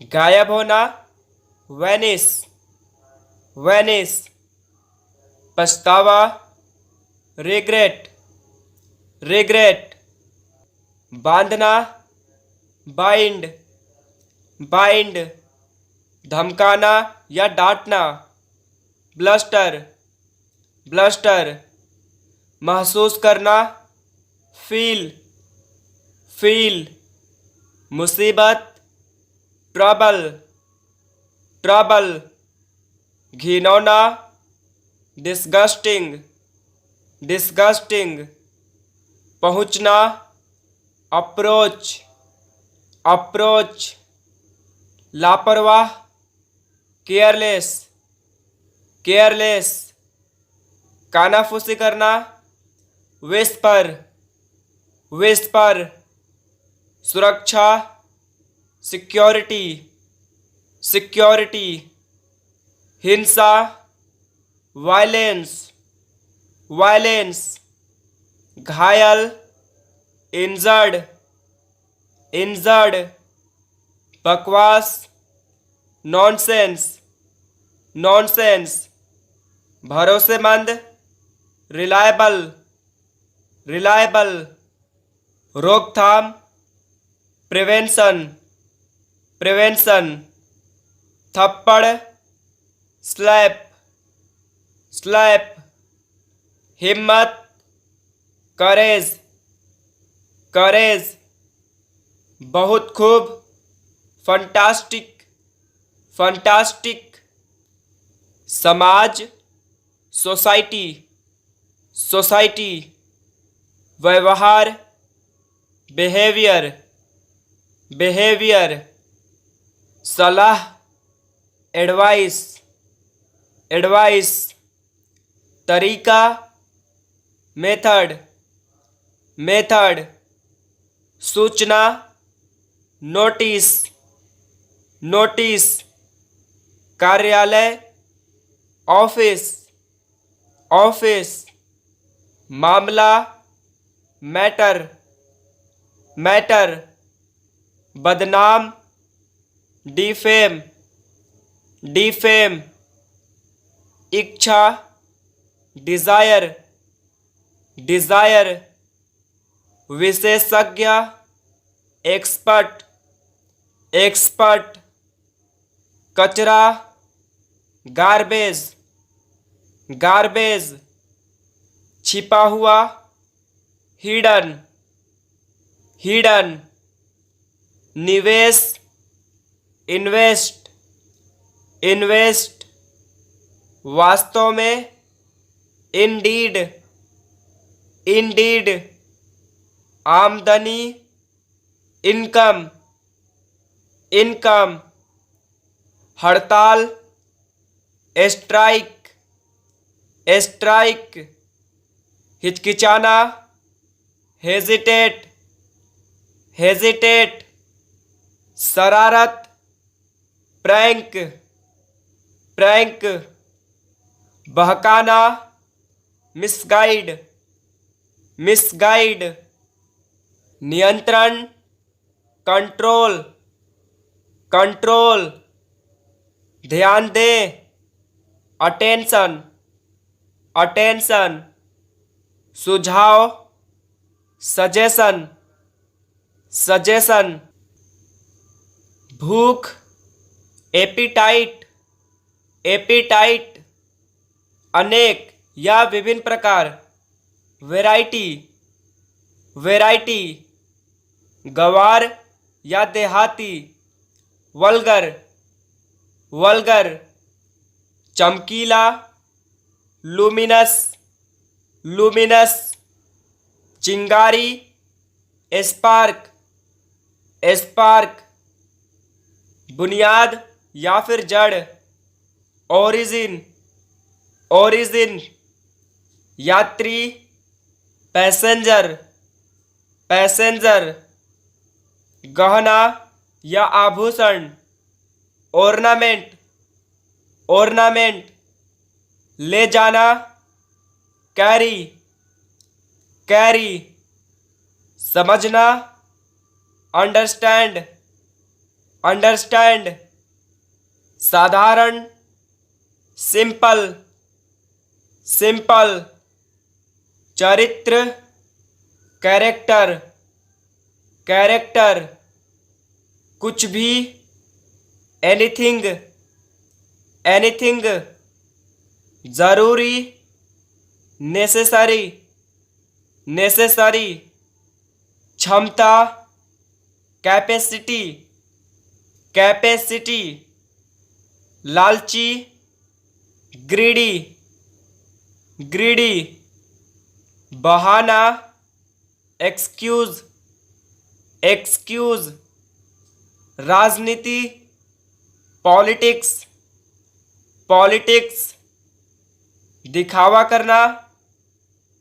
गायब होना, vanish, vanish. पछतावा, रिग्रेट, रिग्रेट। बांधना, बाइंड, बाइंड। धमकाना या डांटना, ब्लस्टर, ब्लस्टर। महसूस करना, फील, फील। मुसीबत, ट्रबल, ट्रबल। घिनौना, डिस्गस्टिंग, डिस्गस्टिंग। पहुंचना, अप्रोच, अप्रोच। लापरवाह, केयरलेस, केयरलेस। कानाफूसी करना, विस्पर, विस्पर। सुरक्षा, सिक्योरिटी, सिक्योरिटी। हिंसा, वायलेंस, वायलेंस। घायल, इंजर्ड, इंजर्ड। बकवास, नॉनसेंस, नॉनसेंस। भरोसेमंद, रिलायबल, रिलायबल। रोकथाम, प्रिवेंशन, प्रिवेंशन। थप्पड़, स्लैप, स्लैप। हिम्मत, करेज, करेज। बहुत खूब, फंटास्टिक, फंटास्टिक। समाज, सोसाइटी, सोसाइटी। व्यवहार, बिहेवियर, बिहेवियर। सलाह, एडवाइस, एडवाइस। तरीका, मेथड, मेथड। सूचना, नोटिस, नोटिस। कार्यालय, ऑफिस, ऑफिस। मामला, मैटर, मैटर। बदनाम, डिफेम, डिफेम। इच्छा, डिजायर, डिजायर। विशेषज्ञ, एक्सपर्ट, एक्सपर्ट। कचरा, गार्बेज, गार्बेज। छिपा हुआ, हिडन, हिडन। निवेश, इन्वेस्ट, इन्वेस्ट। वास्तव में, इंडीड, इंडीड। आमदनी, इनकम, इनकम। हड़ताल, स्ट्राइक, स्ट्राइक। हिचकिचाना, हेजिटेट, हेजिटेट। शरारत, प्रैंक, प्रैंक। बहकाना, मिसगाइड, मिसगाइड। नियंत्रण, कंट्रोल, कंट्रोल। ध्यान दें, अटेंशन, अटेंशन। सुझाव, सजेशन, सजेशन। भूख, एपिटाइट, एपिटाइट। अनेक या विभिन्न प्रकार, वैरायटी, वैरायटी। गंवार या देहाती, वल्गर, वल्गर। चमकीला, लुमिनस, लुमिनस। चिंगारी, स्पार्क, स्पार्क। बुनियाद या फिर जड़, ओरिजिन, ओरिजिन। यात्री, पैसेंजर, पैसेंजर। गहना या आभूषण, ऑर्नामेंट, ऑर्नामेंट। ले जाना, कैरी, कैरी। समझना, अंडरस्टैंड, अंडरस्टैंड, साधारण, सिंपल, सिंपल, चरित्र, कैरेक्टर, कैरेक्टर, कुछ भी, एनीथिंग, एनीथिंग, जरूरी, नेसेसरी, नेसेसरी, क्षमता, कैपेसिटी, कैपेसिटी, लालची, ग्रीडी, ग्रीडी, बहाना, एक्सक्यूज, एक्सक्यूज, राजनीति, पॉलिटिक्स, पॉलिटिक्स, दिखावा करना,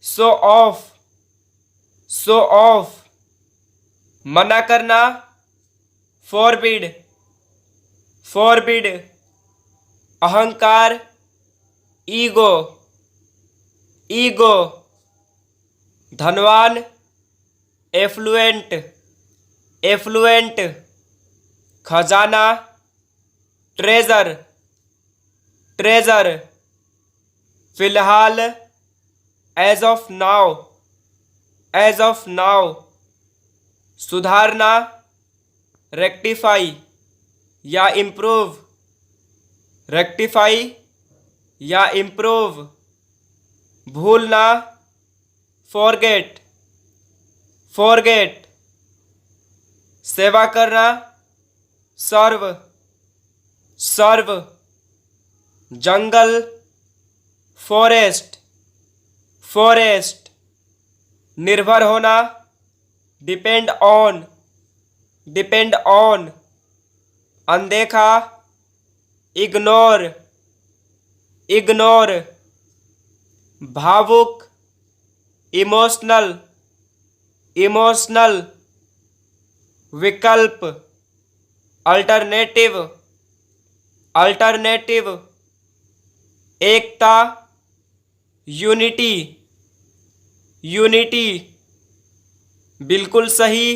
शो ऑफ, शो ऑफ, मना करना, फॉरबिड, फॉरबिड, अहंकार, ईगो, ईगो, धनवान, एफ्लुएंट, एफ्लुएंट, खजाना, ट्रेजर, ट्रेजर, फिलहाल, as of now, as of now, सुधारना, रेक्टिफाई या इम्प्रूव, रेक्टिफाई या इम्प्रूव, भूलना, फॉरगेट, फॉरगेट, सेवा करना, सर्व, सर्व, जंगल, फॉरेस्ट, फॉरेस्ट, निर्भर होना, डिपेंड ऑन, डिपेंड ऑन, अनदेखा, इग्नोर, इग्नोर, भावुक, इमोशनल, इमोशनल, विकल्प, अल्टरनेटिव, अल्टरनेटिव, एकता, यूनिटी, यूनिटी, बिल्कुल सही,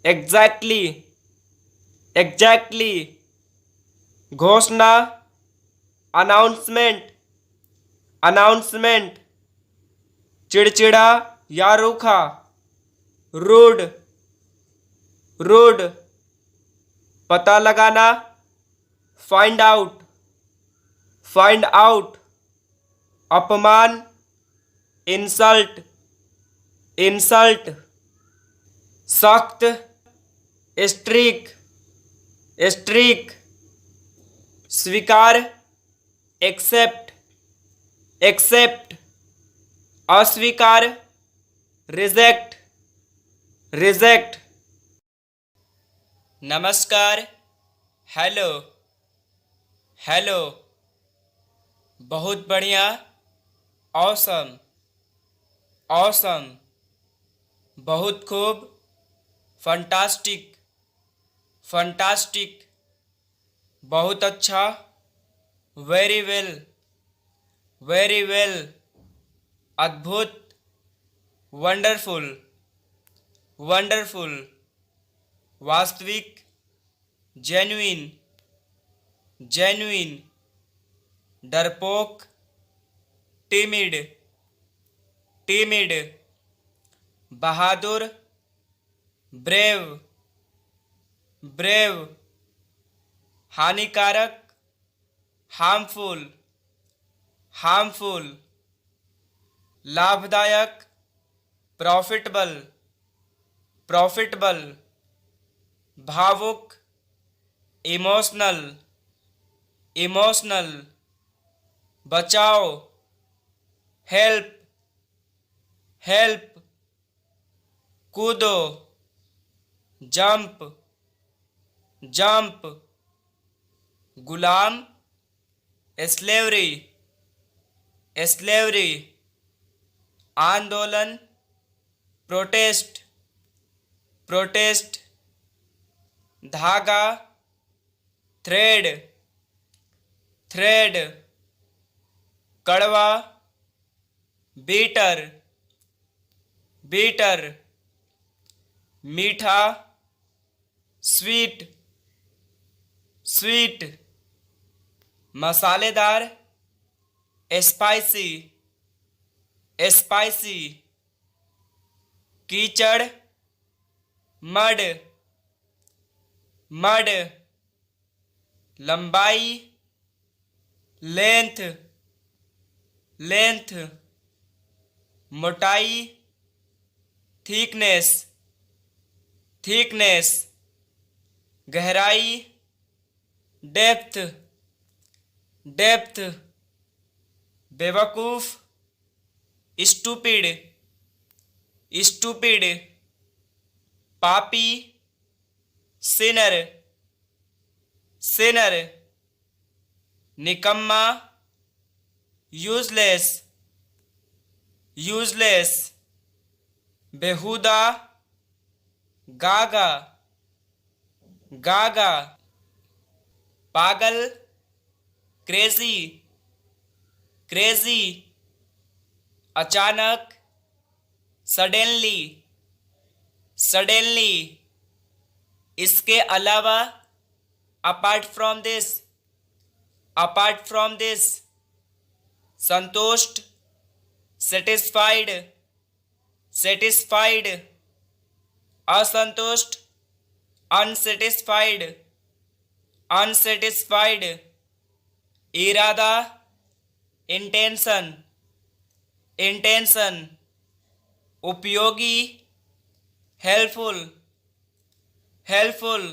एग्जैक्टली, एग्जैक्टली, घोषणा, अनाउंसमेंट, अनाउंसमेंट, चिड़चिड़ा या रूखा, रूड, रूड, पता लगाना, फाइंड आउट, फाइंड आउट, अपमान, इंसल्ट, इंसल्ट, सख्त, स्ट्रीक, स्ट्रीक, स्वीकार, एक्सेप्ट, एक्सेप्ट, अस्वीकार, रिजेक्ट, रिजेक्ट, नमस्कार, हेलो, हेलो, बहुत बढ़िया, ऑसम, ऑसम, बहुत खूब, फंटास्टिक, फंटास्टिक, बहुत अच्छा, वेरी वेल, वेरी वेल, अद्भुत, वंडरफुल, वंडरफुल, वास्तविक, जेन्युइन, जेन्युइन, डरपोक, टिमिड, टिमिड, बहादुर, ब्रेव, ब्रेव, हानिकारक, हार्मफुल, हार्मफुल, लाभदायक, प्रॉफिटेबल, प्रॉफिटेबल, भावुक, इमोशनल, इमोशनल, बचाओ, हेल्प, हेल्प, कूदो, जंप, जंप, गुलाम, स्लेवरी, स्लेवरी, आंदोलन, प्रोटेस्ट, प्रोटेस्ट, धागा, थ्रेड, थ्रेड, कड़वा, बीटर, बीटर, मीठा, स्वीट, स्वीट, मसालेदार, स्पाइसी, स्पाइसी, कीचड़, मड, मड, लंबाई, लेंथ, लेंथ, मोटाई, थिकनेस, थिकनेस, गहराई, डेप्थ, डेप्थ, बेवकूफ, स्टूपिड, स्टूपिड, पापी, सिनर, सिनर, निकम्मा, यूजलेस, यूजलेस, बेहुदा, गागा, गागा, पागल, क्रेजी, क्रेजी, अचानक, सडनली, सडनली, इसके अलावा, apart from this, apart from this, संतुष्ट, सेटिस्फाइड, सेटिस्फाइड, असंतुष्ट, अनसेटिस्फाइड, अनसेटिस्फाइड, इरादा, इंटेंशन, इंटेंशन, उपयोगी, हेल्पफुल, हेल्पफुल,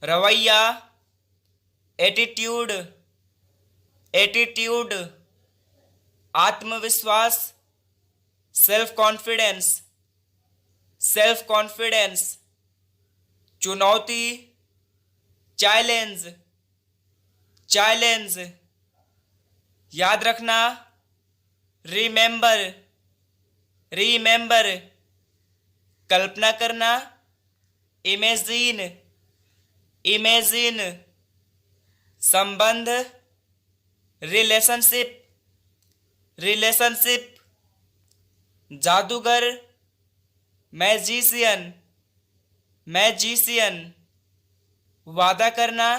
रवैया, एटीट्यूड, एटीट्यूड, आत्मविश्वास, सेल्फ कॉन्फिडेंस, सेल्फ कॉन्फिडेंस, चुनौती, चैलेंज, चैलेंज, याद रखना, रिमेंबर, रिमेंबर, कल्पना करना, इमेजिन, इमेजिन, संबंध, रिलेशनशिप, रिलेशनशिप, जादूगर, मैजिशियन, मैजिशियन, वादा करना,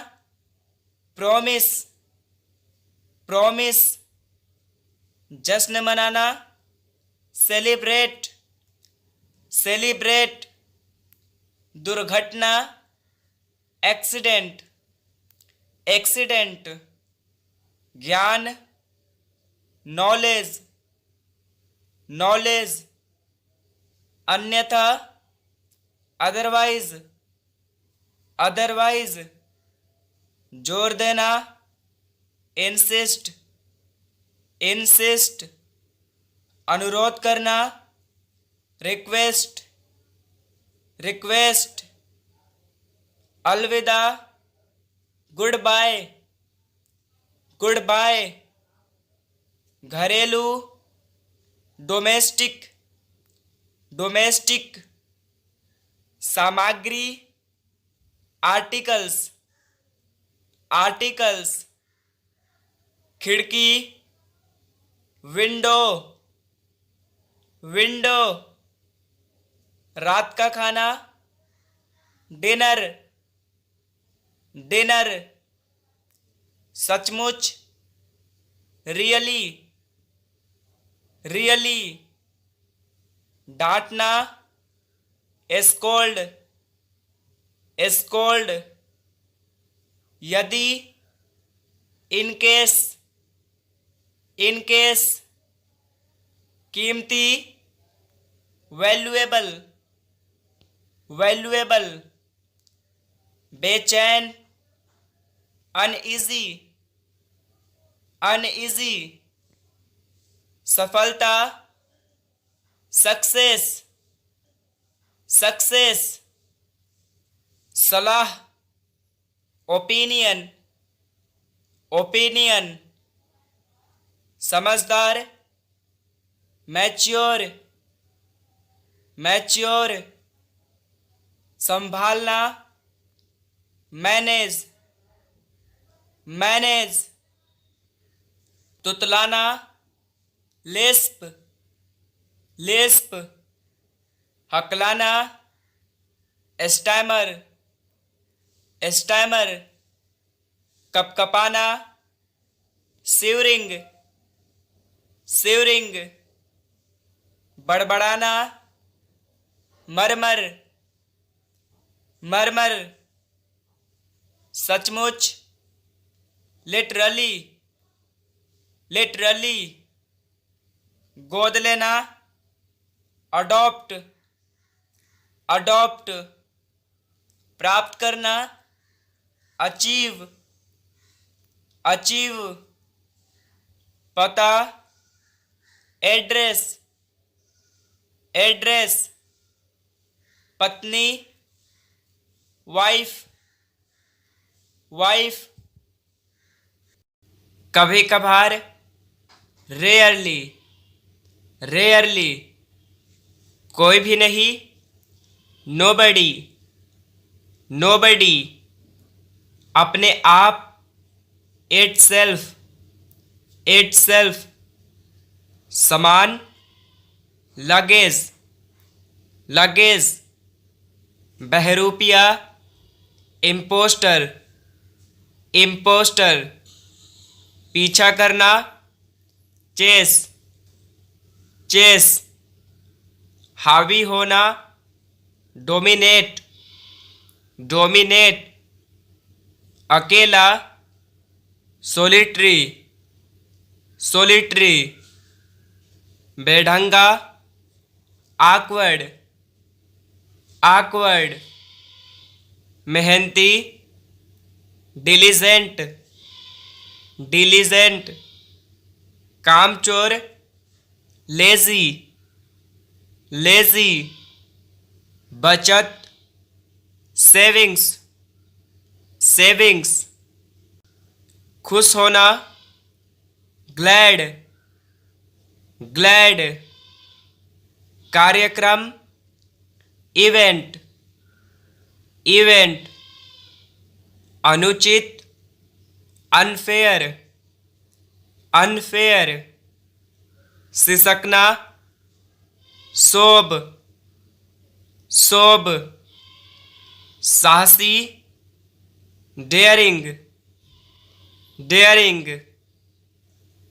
प्रॉमिस, प्रॉमिस, जश्न मनाना, सेलिब्रेट, सेलिब्रेट, दुर्घटना, एक्सीडेंट, एक्सीडेंट, ज्ञान, नॉलेज, नॉलेज, अन्यथा, अदरवाइज, अदरवाइज, जोर देना, इंसिस्ट, इंसिस्ट, अनुरोध करना, रिक्वेस्ट, रिक्वेस्ट, अलविदा, गुड बाय, गुड बाय, घरेलू, डोमेस्टिक, डोमेस्टिक, सामग्री, आर्टिकल्स, आर्टिकल्स, खिड़की, विंडो, विंडो, रात का खाना, डिनर, डिनर, सचमुच, रियली, रियली, डांटना, स्कोल्ड, स्कोल्ड, यदि, इनकेस, इनकेस, कीमती, वैल्यूएबल, वैल्यूएबल, बेचैन, अनइजी, अनइजी, सफलता, सक्सेस, सक्सेस, सलाह, ओपिनियन, ओपिनियन, समझदार, मैच्योर, मैच्योर, संभालना, मैनेज, मैनेज, तुतलाना, लेस्प, लेस्प, हकलाना, स्टैमर, स्टैमर, कपकपाना, शिवरिंग, शिवरिंग, बड़बड़ाना, मरमर, मरमर, सचमुच, लिटरली, लिटरली, गोद लेना, अडॉप्ट, अडॉप्ट, प्राप्त करना, अचीव, अचीव, पता, एड्रेस, एड्रेस, पत्नी, वाइफ, वाइफ, कभी कभार, रेयरली, रेयरली, कोई भी नहीं, नोबडी, नोबडी, अपने आप, इटसेल्फ, इटसेल्फ, सामान, लगेज, लगेज, बहरूपिया, इम्पोस्टर, इम्पोस्टर, पीछा करना, चेस, चेस, हावी होना, डोमिनेट, डोमिनेट, अकेला, सोलिटरी, सोलिटरी, बेढंगा, आकवर्ड, आकवर्ड, मेहनती, डिलीजेंट, डिलीजेंट, कामचोर, लेजी, लेजी, बचत, सेविंग्स, सेविंग्स, खुश होना, ग्लैड, ग्लैड, कार्यक्रम, इवेंट, इवेंट, अनुचित, अनफेयर, अनफेयर, सिसकना, सोब, सोब, साहसी, डेयरिंग, डेयरिंग,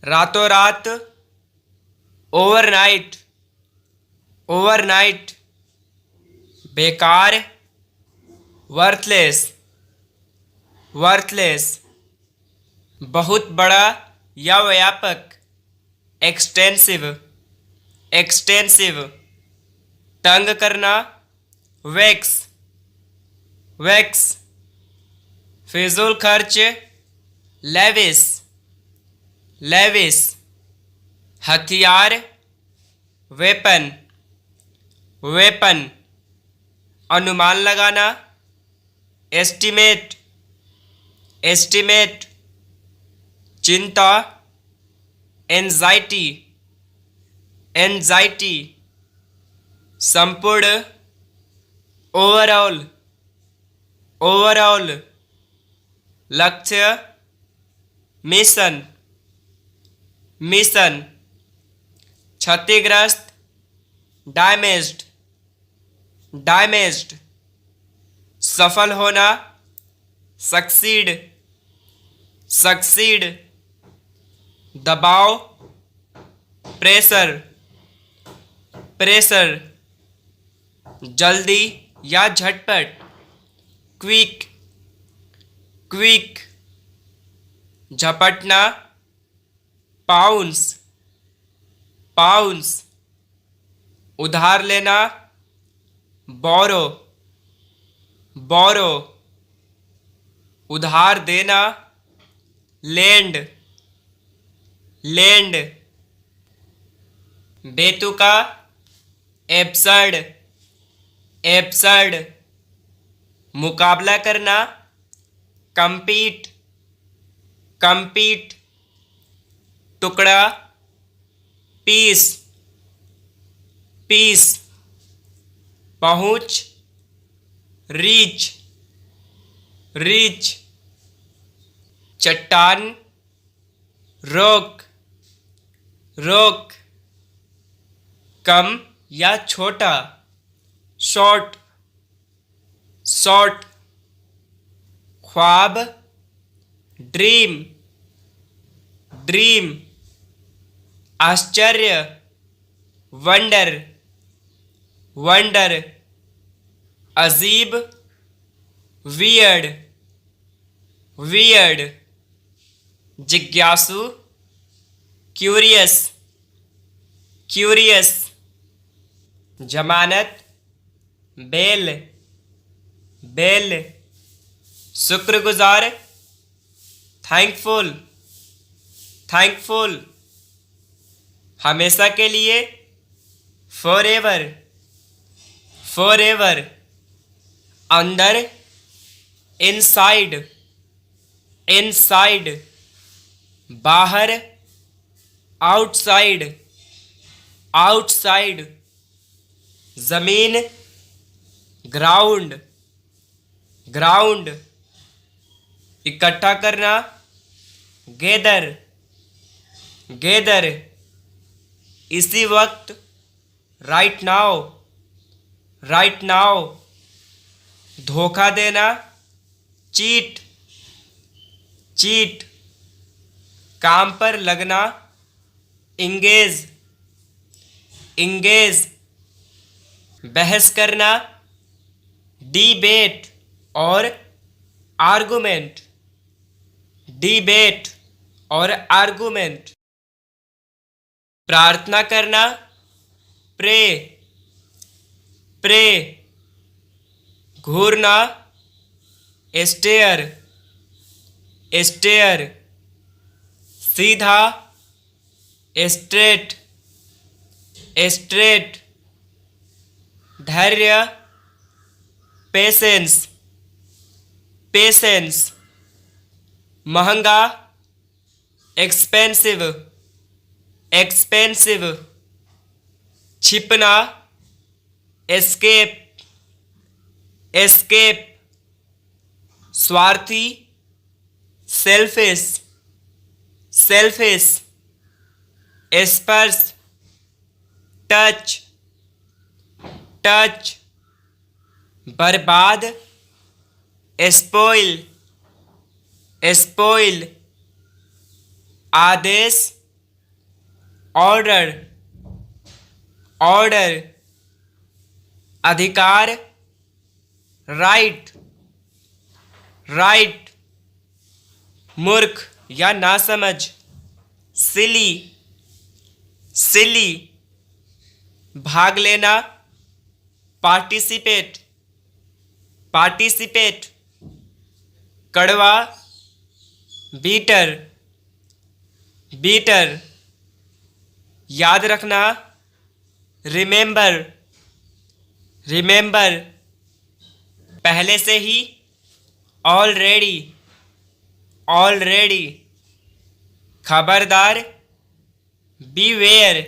रातों रात, ओवरनाइट, ओवरनाइट, बेकार, वर्थलेस, वर्थलेस, बहुत बड़ा या व्यापक, एक्सटेंसिव, एक्सटेंसिव, तंग करना, वैक्स, वैक्स, फिजूल खर्च, लेविस, लेविस, हथियार, वेपन, वेपन, अनुमान लगाना, एस्टिमेट, एस्टिमेट, चिंता, एंजाइटी, एंजाइटी, संपूर्ण, ओवरऑल, ओवरऑल, लक्ष्य, मिशन, मिशन, क्षतिग्रस्त, डैमेज्ड, डैमेज्ड, सफल होना, सक्सीड, सक्सीड, दबाव, प्रेशर, प्रेशर, जल्दी या झटपट, क्विक, क्विक, झपटना, पाउंस, पाउंस, उधार लेना, बोरो, बोरो, उधार देना, लैंड, लैंड, बेतुका, एब्सर्ड, एब्सर्ड, मुकाबला करना, कंपीट, कंपीट, टुकड़ा, पीस, पीस, पहुंच, रीच, रीच, चट्टान, रोक, रोक, कम या छोटा, शॉर्ट, शॉर्ट, ख्वाब, ड्रीम, ड्रीम, आश्चर्य, वंडर, वंडर, अजीब, वियर्ड, वियर्ड, जिज्ञासु, क्यूरियस, क्यूरियस, जमानत, बेल, बेल, शुक्रगुजार, थैंकफुल, थैंकफुल, हमेशा के लिए, फॉरएवर, फॉरएवर, अंदर, इनसाइड, इनसाइड, बाहर, आउटसाइड, आउटसाइड, जमीन, ग्राउंड, ग्राउंड, इकट्ठा करना, गैदर, गैदर, इसी वक्त, राइट नाउ, राइट नाउ, धोखा देना, चीट, चीट, काम पर लगना, इंगेज, इंगेज, बहस करना, डिबेट और आर्गुमेंट, डिबेट और आर्गुमेंट, प्रार्थना करना, प्रे, प्रे, घूरना, स्टेयर, स्टेयर, सीधा, स्ट्रेट, स्ट्रेट, धैर्य, पेशेंस, पेशेंस, महंगा, एक्सपेंसिव, एक्सपेंसिव, छिपना, एस्केप, एस्केप, स्वार्थी, सेल्फिश, सेल्फिश, स्पर्श, टच, टच, बर्बाद, स्पॉइल, स्पॉइल, आदेश, ऑर्डर, ऑर्डर, अधिकार, राइट, राइट, मूर्ख या नासमझ, सिली, सिली, भाग लेना, पार्टिसिपेट, पार्टिसिपेट, कड़वा, बीटर, बीटर, याद रखना, रिमेंबर, रिमेंबर, पहले से ही, ऑलरेडी, ऑलरेडी, खबरदार, बीवेयर,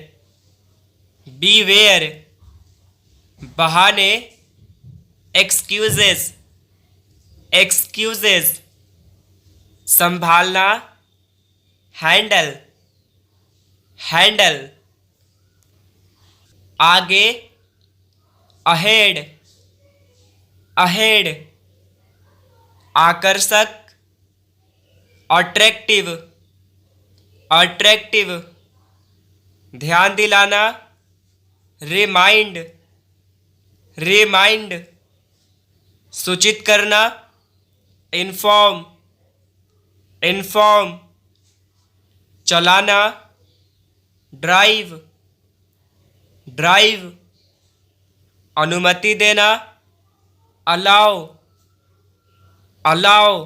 बीवेयर, बहाने, एक्सक्यूजेस, एक्सक्यूजेस, संभालना, हैंडल, हैंडल, आगे, अहेड, अहेड, आकर्षक, अट्रैक्टिव, अट्रैक्टिव, ध्यान दिलाना, रिमाइंड, रिमाइंड, सूचित करना, इन्फॉर्म, इन्फॉर्म, चलाना, ड्राइव, ड्राइव, अनुमति देना, अलाउ, अलाउ,